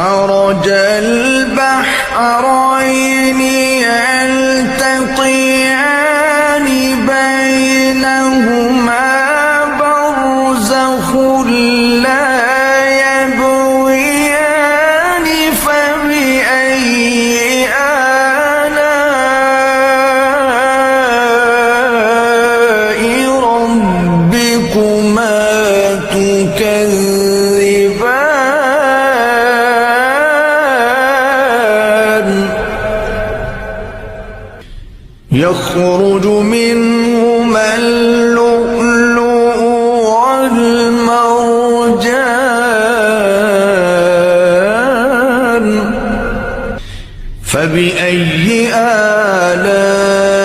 مرج البحرين يلتقيان بينهما برزخ لا يبغيان فبأي آلاء ربكما تكذبان يخرج منهما اللؤلؤ والمرجان فبأي آلاء